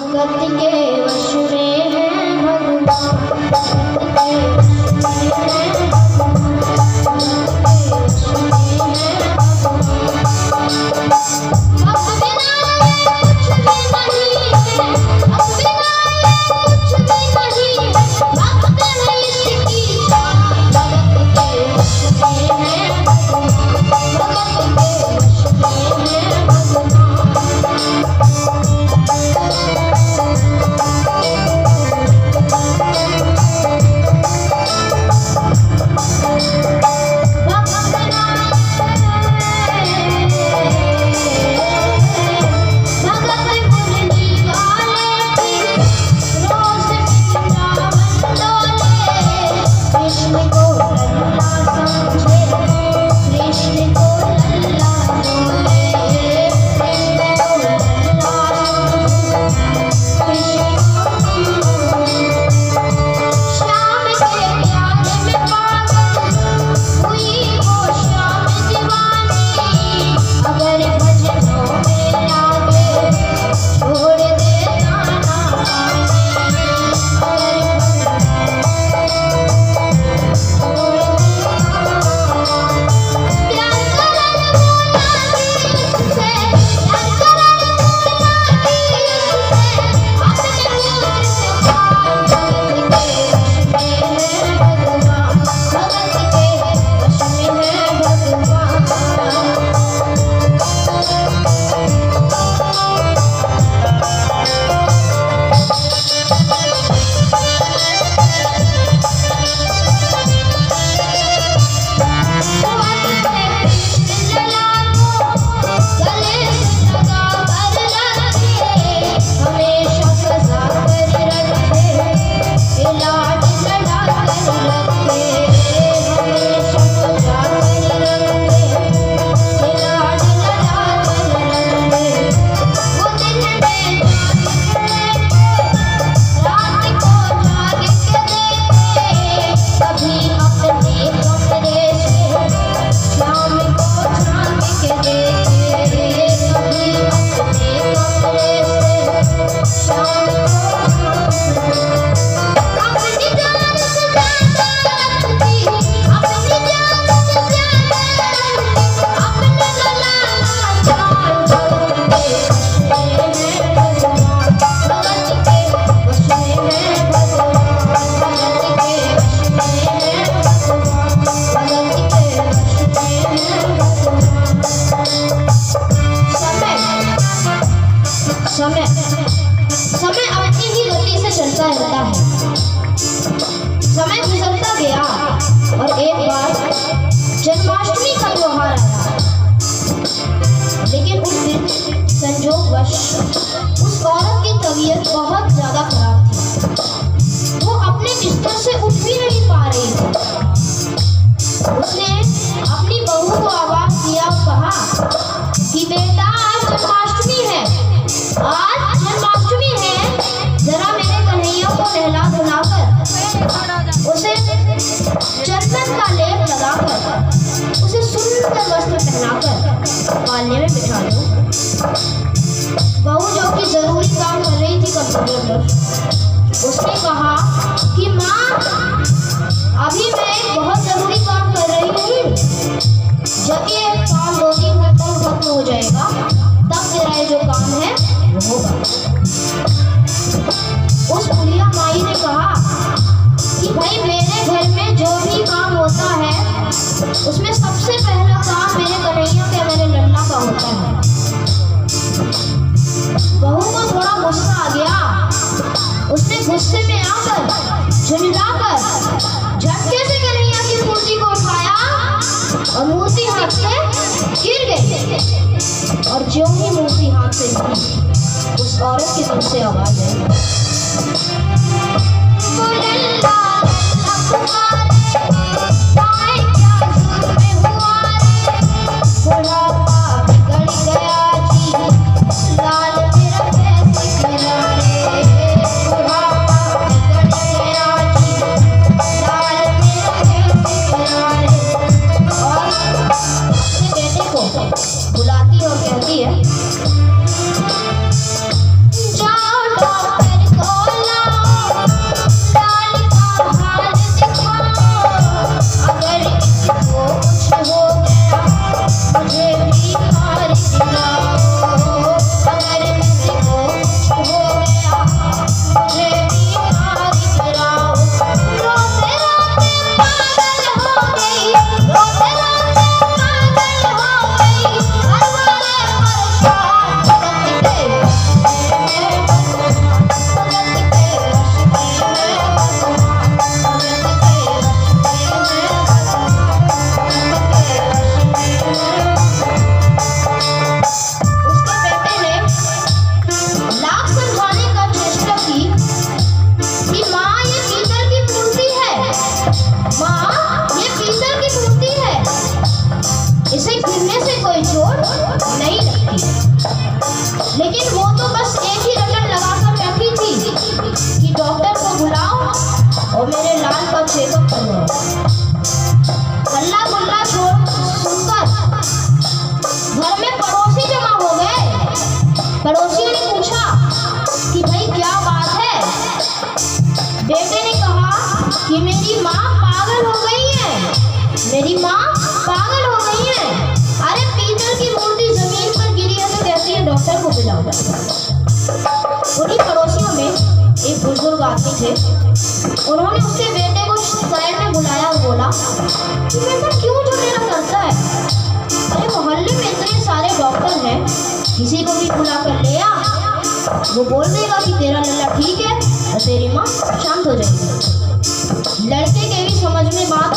भगत के वश में है भगवान, भगत के वश में है भगवान, भगत के वश में है भगवान। भक्त बिना कुछ भी नहीं है, भक्त बिना कुछ भी नहीं है, भक्त है इसकी जान, भगत के वश में है भगवान, भगत के वश में है भगवान। समय अपनी ही गति से चलता रहता है। समय गुजरता गया और एक बार जन्माष्टमी का त्योहार आया, लेकिन उस दिन संयोगवश उस औरत की तबीयत बहुत ज्यादा खराब थी। वो अपने बिस्तर से उठ भी नहीं पा रही थी। उसने अपनी बहू को आवाज दिया और कहा कि बेटा आज जन्माष्टमी है, आज जन्माष्टमी है, जरा मेरे कन्हैया को नहला धुलाकर उसे चंदन का लेप लगाकर उसे सुंदर वस्त्र पहनाकर पालने में बिठा दो। बहू जो कि जरूरी काम कर रही थी कंप्यूटर पर, उसने कहा कि माँ अभी मैं एक बहुत जरूरी काम कर रही हूँ, जब ये काम 2-3 घंटों में खत्म हो जाएगा तब मेरा ये जो काम है वो होगा। उस बुढ़िया माई ने कहा कि भाई मेरे घर में जो भी काम होता है उसमें सबसे पहला काम मेरे कन्हैया के मेरे लल्ला का होता है। बहू को थोड़ा गुस्सा आ गया। उसने गुस्से में आकर झुंझलाकर झटके से कन्हैया की मूर्ति को उठाया और मूर्ति हाथ से गिर गई। और ज्यों ही मूर्ति हाथ से गिरी, उस औरत के मुंह से आवाज आई, बुलाती और कहती है, जाओ हल्ला गुल्ला सुनकर घर में पड़ोसी जमा हो गए। पड़ोसियों ने पूछा कि भाई क्या बात है। बेटे ने कहा कि मेरी माँ पागल हो गई है, मेरी माँ पागल हो गई है। अरे पीतल की मूर्ति जमीन पर गिरी है तो कहती है डॉक्टर को बुलाओ। उन्हीं पड़ोसियों में एक बुजुर्ग आदमी थे। उन्होंने उसके बेटे को साइड में बुलाया और बोला कि बेटा क्यों झमेला करता है? अरे मोहल्ले में इतने सारे डॉक्टर हैं, किसी को भी बुला कर ले आ, वो बोल देगा कि तेरा लल्ला ठीक है और तेरी माँ शांत हो जाएगी। लड़के के भी समझ में बात